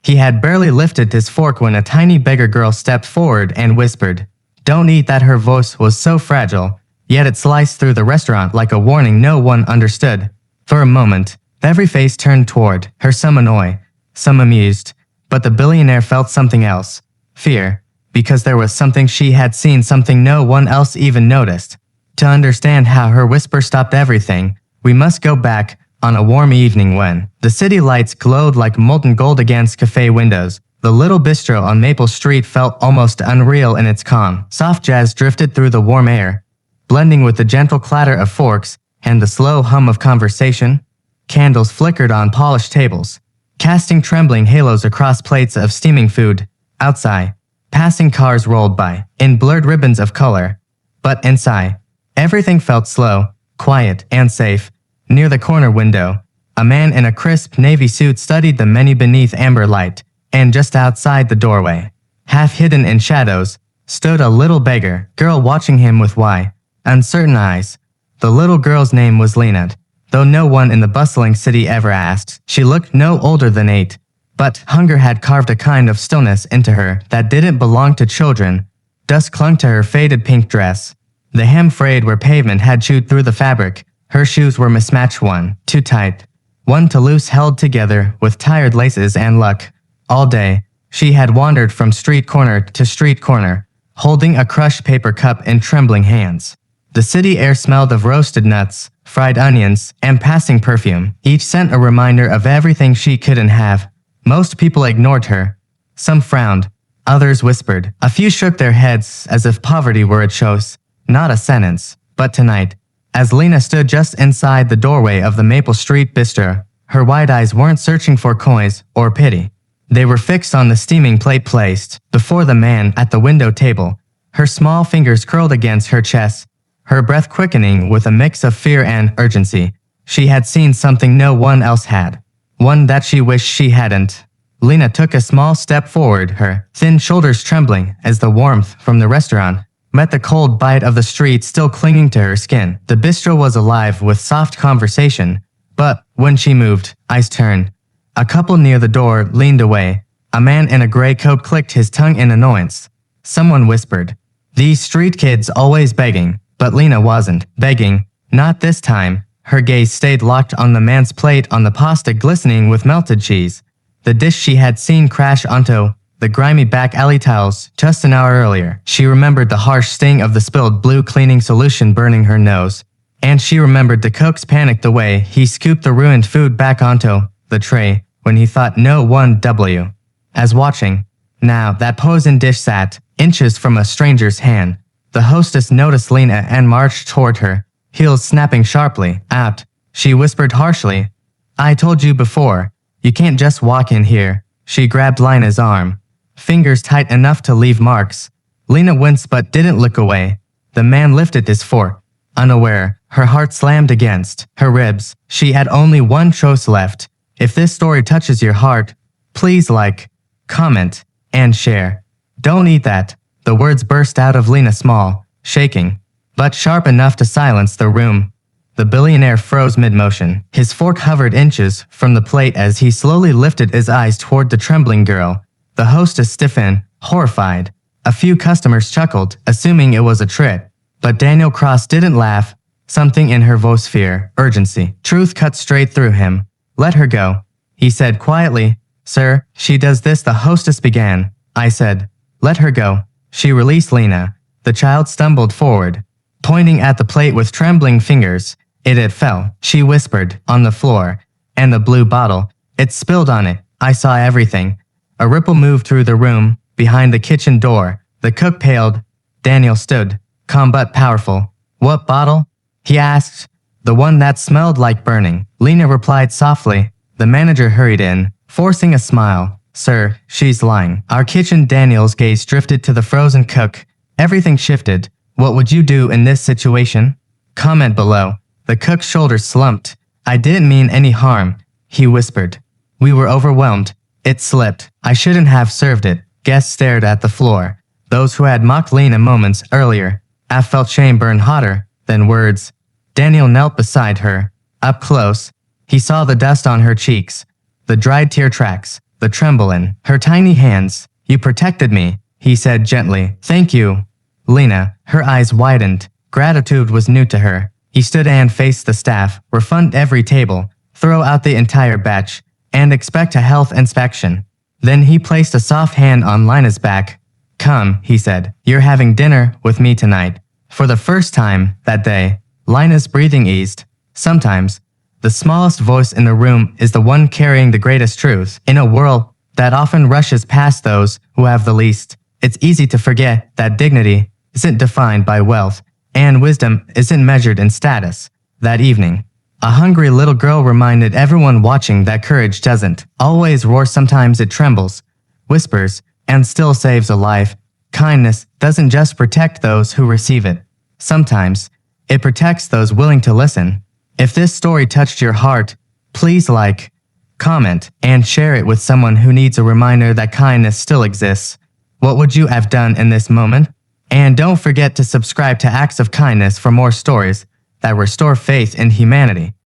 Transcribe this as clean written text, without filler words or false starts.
He had barely lifted his fork when a tiny beggar girl stepped forward and whispered, "Don't eat that." Her voice was so fragile, yet it sliced through the restaurant like a warning no one understood. For a moment, every face turned toward her, some annoyed, some amused, but the billionaire felt something else. Fear, because there was something she had seen, something no one else even noticed. To understand how her whisper stopped everything, we must go back on a warm evening when the city lights glowed like molten gold against cafe windows. The little bistro on Maple Street felt almost unreal in its calm. Soft jazz drifted through the warm air, blending with the gentle clatter of forks and the slow hum of conversation. Candles flickered on polished tables, casting trembling halos across plates of steaming food. Outside, passing cars rolled by in blurred ribbons of color. But inside, everything felt slow, quiet, and safe. Near the corner window, a man in a crisp navy suit studied the menu beneath amber light, and just outside the doorway, half hidden in shadows, stood a little beggar girl watching him with wide, uncertain eyes. The little girl's name was Lina, though no one in the bustling city ever asked. She looked no older than 8, but hunger had carved a kind of stillness into her that didn't belong to children. Dust clung to her faded pink dress. The hem frayed where pavement had chewed through the fabric. Her shoes were mismatched, one too tight, one too loose, held together with tired laces and luck. All day, she had wandered from street corner to street corner, holding a crushed paper cup in trembling hands. The city air smelled of roasted nuts, fried onions, and passing perfume, each scent a reminder of everything she couldn't have. Most people ignored her. Some frowned, others whispered. A few shook their heads as if poverty were a choice, not a sentence. But tonight, as Lina stood just inside the doorway of the Maple Street bistro, her wide eyes weren't searching for coins or pity. They were fixed on the steaming plate placed before the man at the window table. Her small fingers curled against her chest, her breath quickening with a mix of fear and urgency. She had seen something no one else had, one that she wished she hadn't. Lina took a small step forward, her thin shoulders trembling as the warmth from the restaurant met the cold bite of the street still clinging to her skin. The bistro was alive with soft conversation, but when she moved, eyes turned. A couple near the door leaned away. A man in a gray coat clicked his tongue in annoyance. Someone whispered, "These street kids always begging." But Lina wasn't begging, not this time. Her gaze stayed locked on the man's plate, on the pasta glistening with melted cheese, the dish she had seen crash onto the grimy back alley tiles just an hour earlier. She remembered the harsh sting of the spilled blue cleaning solution burning her nose, and she remembered the cook's panic the way he scooped the ruined food back onto the tray when he thought no one as watching. Now that poisoned dish sat inches from a stranger's hand. The hostess noticed Lina and marched toward her, heels snapping sharply. "Out," she whispered harshly. "I told you before, you can't just walk in here." She grabbed Lina's arm, fingers tight enough to leave marks. Lina winced but didn't look away. The man lifted his fork, unaware. Her heart slammed against her ribs. She had only one choice left. If this story touches your heart, please like, comment, and share. Don't eat that. The words burst out of Lina, small, shaking, but sharp enough to silence the room. The billionaire froze mid-motion. His fork hovered inches from the plate as he slowly lifted his eyes toward the trembling girl. The hostess stiffened, horrified. A few customers chuckled, assuming it was a trick. But Daniel Cross didn't laugh. Something in her voice, fear, urgency. Truth cut straight through him. "Let her go," he said quietly. "Sir, she does this," the hostess began. I said, "Let her go." She released Lina. The child stumbled forward, pointing at the plate with trembling fingers. It fell, she whispered, on the floor. And the blue bottle. It spilled on it. I saw everything. A ripple moved through the room, behind the kitchen door. The cook paled. Daniel stood, calm but powerful. "What bottle?" he asked. "The one that smelled like burning," Lina replied softly. The manager hurried in, forcing a smile. "Sir, she's lying." Our kitchen. Daniel's gaze drifted to the frozen cook. Everything shifted. "What would you do in this situation?" Comment below. The cook's shoulders slumped. "I didn't mean any harm," he whispered. "We were overwhelmed. It slipped. I shouldn't have served it." Guests stared at the floor. Those who had mocked Lina moments earlier. I felt shame burn hotter than words. Daniel knelt beside her. Up close, he saw the dust on her cheeks, the dried tear tracks, the tremble in her tiny hands. You protected me, he said gently. Thank you. Lina, her eyes widened. Gratitude was new to her. He stood and faced the staff, refund every table, throw out the entire batch, and expect a health inspection. Then he placed a soft hand on Lina's back. Come, he said, you're having dinner with me tonight. For the first time that day, Lina's breathing eased. Sometimes, the smallest voice in the room is the one carrying the greatest truth. In a world that often rushes past those who have the least, it's easy to forget that dignity isn't defined by wealth, and wisdom isn't measured in status. That evening, a hungry little girl reminded everyone watching that courage doesn't always roar. Sometimes it trembles, whispers, and still saves a life. Kindness doesn't just protect those who receive it. Sometimes, it protects those willing to listen. If this story touched your heart, please like, comment, and share it with someone who needs a reminder that kindness still exists. What would you have done in this moment? And don't forget to subscribe to Acts of Kindness for more stories that restore faith in humanity.